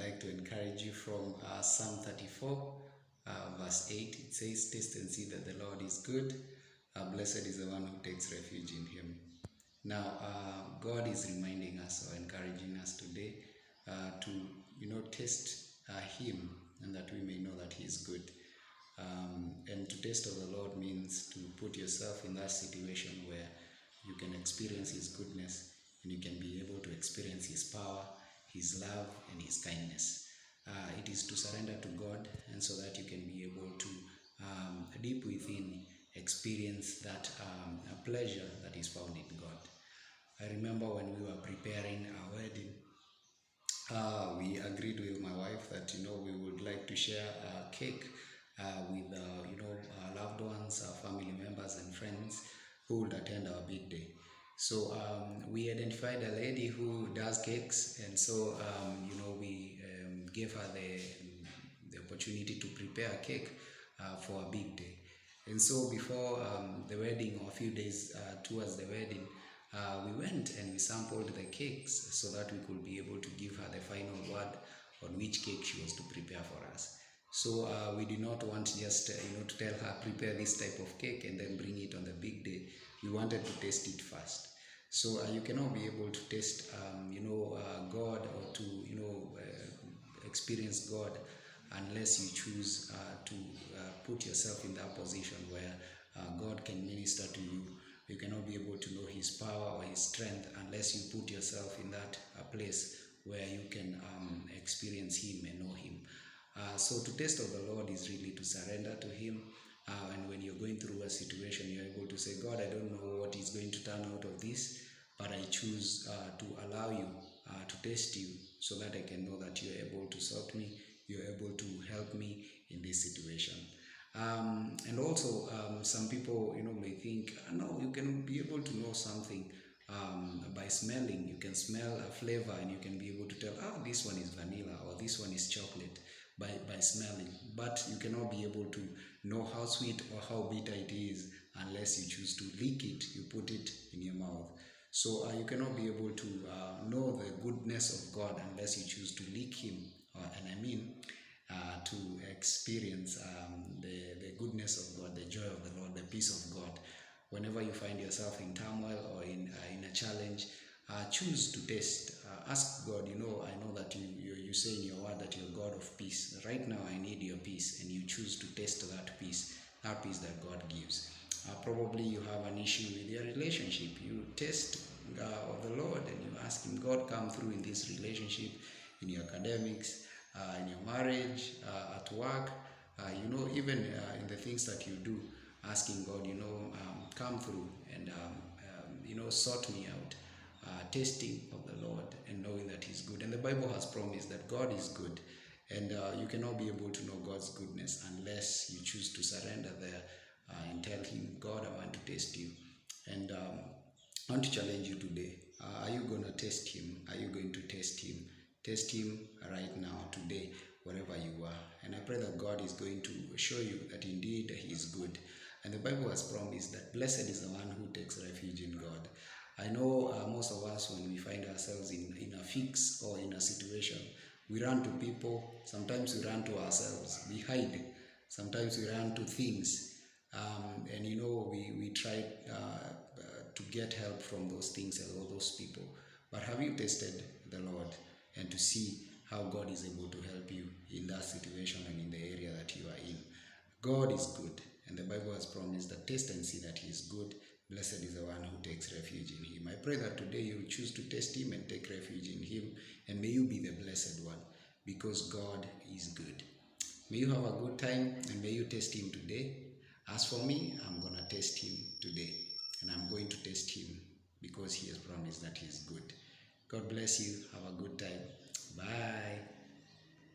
like to encourage you from Psalm 34, verse 8. It says, "Taste and see that the Lord is good. Blessed is the one who takes refuge in him." Now, God is reminding us or encouraging us today to, taste Him, and that we may know that He is good. And to taste of the Lord means to put yourself in that situation where you can experience His goodness, and you can be able to experience His power, His love, and His kindness. It is to surrender to God, and so that you can be able to deep within experience that pleasure that is found in God. I remember when we were preparing our wedding, we agreed with my wife that we would like to share a cake with our loved ones, our family members and friends who would attend our big day. So we identified a lady who does cakes, and so we gave her the opportunity to prepare a cake for a big day. And so before the wedding, or a few days towards the wedding, we went and we sampled the cakes so that we could be able to give her the final word on which cake she was to prepare for us. So we did not want just to tell her prepare this type of cake and then bring it on the big day. We wanted to taste it first. So you cannot be able to taste God, or to experience God, unless you choose to put yourself in that position where God can minister to you. You cannot be able to know His power or His strength unless you put yourself in that place where you can experience Him and know Him. So to taste of the Lord is really to surrender to Him. And when you're going through a situation, you're able to say, God, I don't know what is going to turn out of this, but I choose to allow you to taste you, so that I can know that you're able to sort me, you're able to help me in this situation. And also, some people, may think, no, you can be able to know something by smelling. You can smell a flavor and you can be able to tell, this one is vanilla or this one is chocolate by smelling. But you cannot be able to know how sweet or how bitter it is unless you choose to lick it, you put it in your mouth. So you cannot be able to know the goodness of God unless you choose to lick Him, to experience the goodness of God, the joy of the Lord, the peace of God. Whenever you find yourself in turmoil or in a challenge, choose to taste. Ask God, I know that you say in your word that you're God of peace. Right now I need your peace, and you choose to taste that peace that God gives. Probably you have an issue with your relationship. You taste of the Lord and you ask Him, God, come through in this relationship, in your academics, in your marriage, at work, even in the things that you do, asking God, come through and, sort me out. Tasting of the Lord and knowing that He's good. And the Bible has promised that God is good. And you cannot be able to know God's goodness unless you choose to surrender there and tell Him, God, I want to taste you. And I want to challenge you today. Are you going to taste Him? Are you going to taste Him? Taste Him right now, today, wherever you are. And I pray that God is going to show you that indeed He is good. And the Bible has promised that blessed is the one who takes refuge in God. I know most of us, when we find ourselves in a fix or in a situation, we run to people. Sometimes we run to ourselves. We hide. Sometimes we run to things. And we try to get help from those things and all those people. But have you tasted the Lord, and to see how God is able to help you in that situation and in the area that you are in? God is good, and the Bible has promised that taste and see that He is good. Blessed is the one who takes refuge in Him. I pray that today you will choose to taste Him and take refuge in Him, and may you be the blessed one, because God is good. May you have a good time, and may you taste Him today. As for me, I'm going to taste Him today, and I'm going to taste Him because He has promised that He is good. God bless you. Have a good time. Bye.